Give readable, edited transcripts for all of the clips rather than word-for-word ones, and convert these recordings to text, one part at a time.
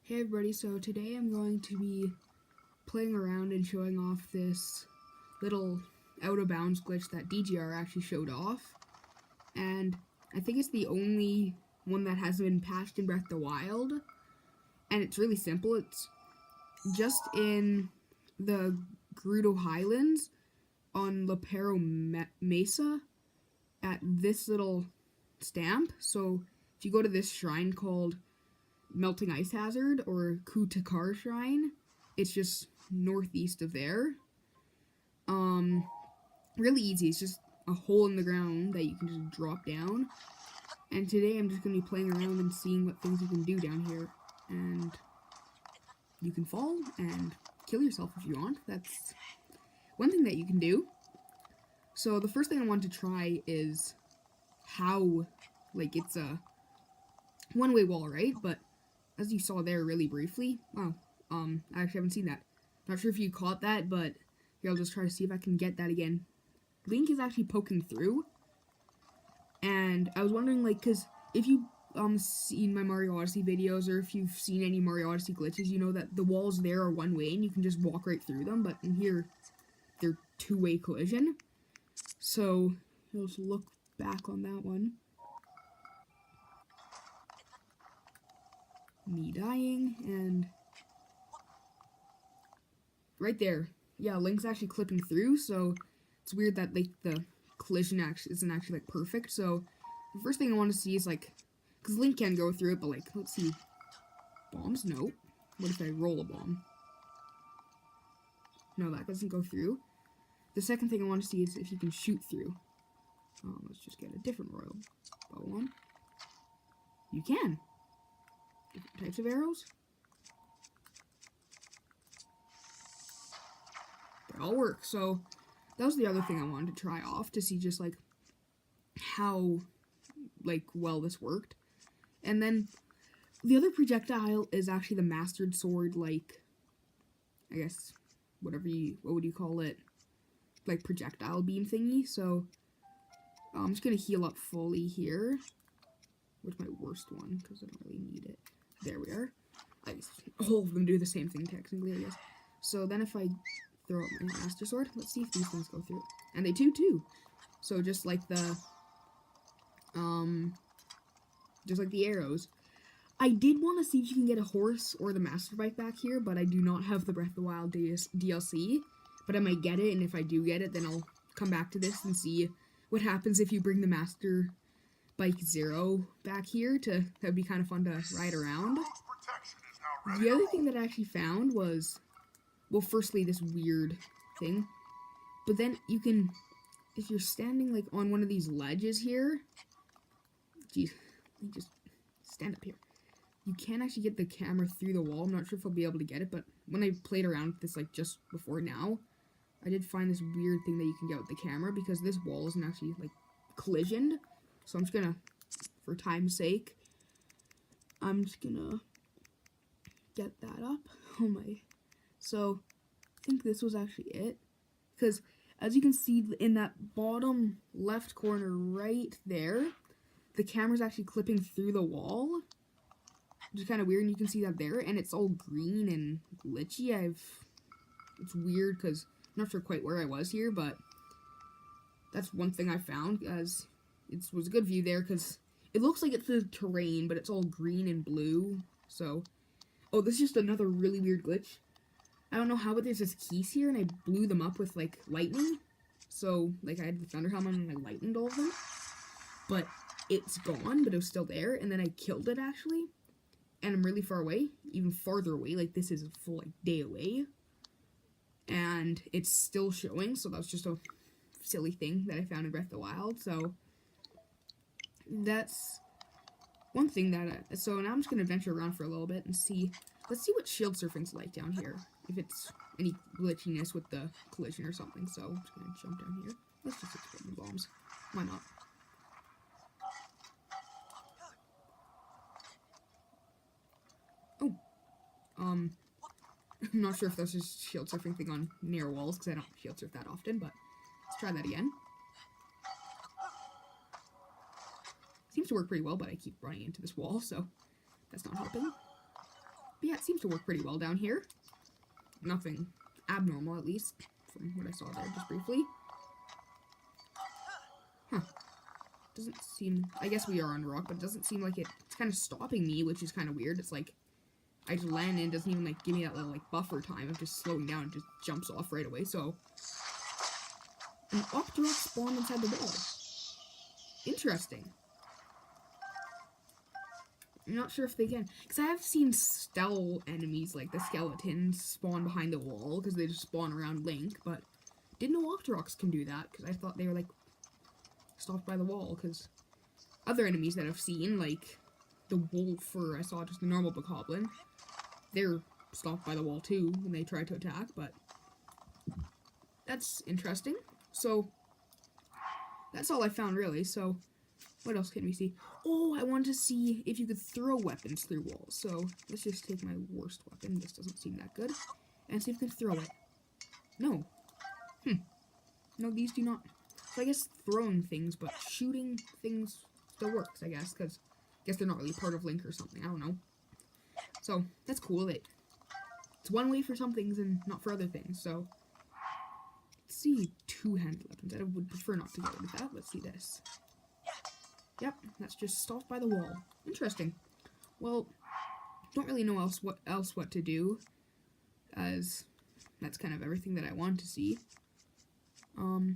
Hey everybody, so today I'm going to be playing around and showing off this little out of bounds glitch that DGR actually showed off. And I think it's the only one that hasn't been patched in Breath of the Wild. And it's really simple. It's just in the Gerudo Highlands on Lepero Mesa at this little stamp. So if you go to this shrine called Melting Ice Hazard or Kutakar Shrine, it's just northeast of there. Really easy. It's just a hole in the ground that you can just drop down. And today I'm just going to be playing around and seeing what things you can do down here. And you can fall and kill yourself if you want. That's one thing that you can do. So the first thing I want to try is how, like, it's a one-way wall, right? But as you saw there really briefly, wow, I actually haven't seen that. Not sure if you caught that, but here, I'll just try to see if I can get that again. Link is actually poking through, and I was wondering, like, because if you seen my Mario Odyssey videos, or if you've seen any Mario Odyssey glitches, you know that the walls there are one way and you can just walk right through them, but in here they're two-way collision. So let's look back on that one. Me dying, and right there, yeah, Link's actually clipping through, so it's weird that, like, the collision isn't actually, like, perfect. So the first thing I want to see is, like, because Link can go through it, but, like, let's see. Bombs? No. What if I roll a bomb? No, that doesn't go through. The second thing I want to see is if you can shoot through. Let's just get a different royal bow one. You can. Different types of arrows. They all work. So that was the other thing I wanted to try off, to see just, like, how, like, well this worked. And then the other projectile is actually the mastered sword, like, I guess, what would you call it? Like, projectile beam thingy. So I'm just gonna heal up fully here. Where's my worst one? Because I don't really need it. There we are. All of them do the same thing technically, I guess. So then if I throw out my master sword, let's see if these things go through. And they do too. So just like the arrows. I did want to see if you can get a horse or the master bike back here, but I do not have the Breath of the Wild DLC. But I might get it, and if I do get it, then I'll come back to this and see what happens if you bring the master bike 0 back here. That'd be kind of fun to ride around. The other thing that I actually found was, well, firstly, this weird thing. But then you can, if you're standing, like, on one of these ledges here, geez, let me just stand up here. You can actually get the camera through the wall. I'm not sure if I'll be able to get it, but when I played around with this, like, just before now, I did find this weird thing that you can get with the camera, because this wall isn't actually, like, collisioned. So I'm just gonna, for time's sake, I'm just gonna get that up. Oh my. So I think this was actually it, because as you can see in that bottom left corner right there, the camera's actually clipping through the wall, which is kind of weird, and you can see that there, and it's all green and glitchy. It's weird, because I'm not sure quite where I was here, but that's one thing I found, as it was a good view there, because it looks like it's the terrain, but it's all green and blue. So, oh, this is just another really weird glitch. I don't know how, but there's this keys here, and I blew them up with, like, lightning. So, like, I had the thunder helmet, and I lightened all of them. But it's gone, but it was still there, and then I killed it, actually. And I'm really far away, even farther away, like, this is a full, like, day away. And it's still showing, so that's just a silly thing that I found in Breath of the Wild. So that's one thing that so now I'm just gonna venture around for a little bit and see. Let's see what shield surfing's like down here, if it's any glitchiness with the collision or something. So I'm just gonna jump down here. Let's just explode the bombs. Why not? Oh, I'm not sure if that's just shield surfing thing on near walls, because I don't shield surf that often, but let's try that again. Seems to work pretty well, but I keep running into this wall, so that's not helping. But yeah, it seems to work pretty well down here. Nothing abnormal, at least, from what I saw there just briefly. Huh. Doesn't seem... I guess we are on rock, but it doesn't seem like it's kind of stopping me, which is kind of weird. It's like, I just land in, doesn't even, like, give me that little, like, buffer time of just slowing down and just jumps off right away, so... An Octorok spawned inside the wall. Interesting. I'm not sure if they can, because I have seen stealth enemies, like the skeletons, spawn behind the wall, because they just spawn around Link, but didn't know Octoroks can do that, because I thought they were, like, stopped by the wall, because other enemies that I've seen, like the wolf, or I saw just the normal bokoblin, they're stopped by the wall too when they try to attack, but that's interesting. So, that's all I found, really, so... What else can we see? Oh, I wanted to see if you could throw weapons through walls. So, let's just take my worst weapon. This doesn't seem that good. And see if we can throw it. No. No, these do not. So, I guess throwing things, but shooting things still works, I guess. Because I guess they're not really part of Link or something. I don't know. So, that's cool. It's one way for some things and not for other things. So, let's see two-handed weapons. I would prefer not to get rid of that. Let's see this. Yep, that's just stopped by the wall. Interesting. Well, don't really know what to do, as that's kind of everything that I want to see. Let's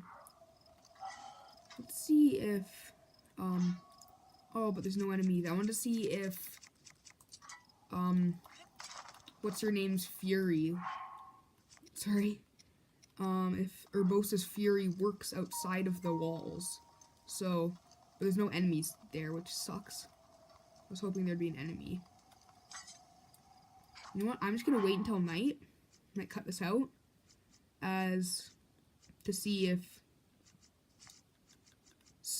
see if, oh, but there's no enemies. I want to see if, what's her name's Fury? Sorry. If Urbosa's Fury works outside of the walls. So... But there's no enemies there, which sucks. I was hoping there'd be an enemy. You know what? I'm just gonna wait until night. I might cut this out. As to see if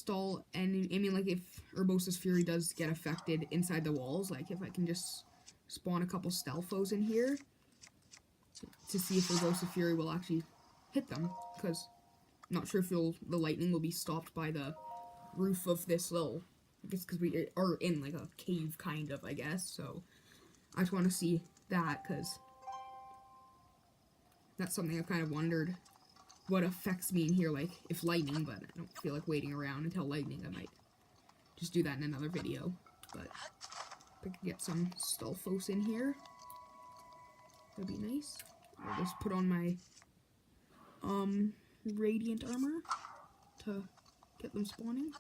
if Urbosa's Fury does get affected inside the walls, like if I can just spawn a couple stealth foes in here to see if Urbosa's Fury will actually hit them, because I'm not sure if the lightning will be stopped by the roof of this little, I guess because we are in like a cave kind of, I guess, so I just want to see that, because that's something I've kind of wondered what affects me in here, like if lightning, but I don't feel like waiting around until lightning. I might just do that in another video, but if I could get some Stalfos in here, that'd be nice. I'll just put on my radiant armor to get them spawning.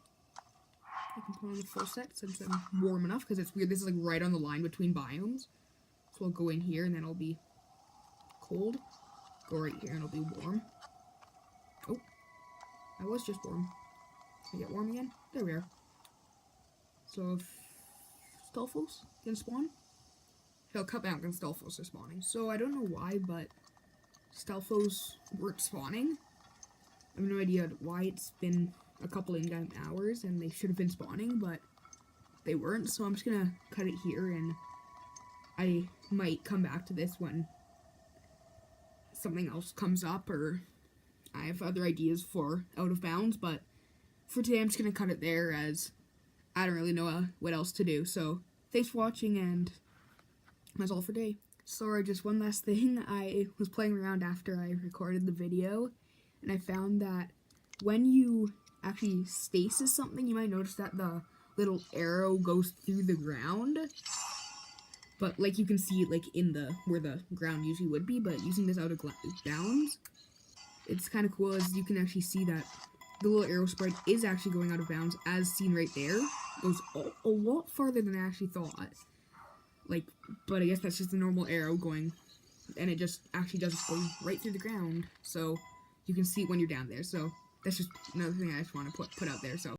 I can put on the full set since I'm warm enough, because it's weird. This is like right on the line between biomes. So I'll go in here and then I'll be cold. Go right here and I'll be warm. Oh, I was just warm. Can I get warm again? There we are. So if Stalfos can spawn, he'll cut down when Stalfos are spawning. So I don't know why, but Stalfos weren't spawning. I have no idea why. It's been a couple in-game hours and they should have been spawning, but they weren't, so I'm just gonna cut it here, and I might come back to this when something else comes up, or I have other ideas for Out of Bounds, but for today I'm just gonna cut it there, as I don't really know what else to do. So thanks for watching, and that's all for today. Sorry, just one last thing. I was playing around after I recorded the video, and I found that when you actually stasis something, you might notice that the little arrow goes through the ground, but like you can see it like in the where the ground usually would be. But using this Out of Bounds, it's kind of cool, as you can actually see that the little arrow sprite is actually going out of bounds, as seen right there. It goes a lot farther than I actually thought. Like, but I guess that's just a normal arrow going, and it just actually does go right through the ground, so you can see it when you're down there. So that's just another thing I just want to put out there. So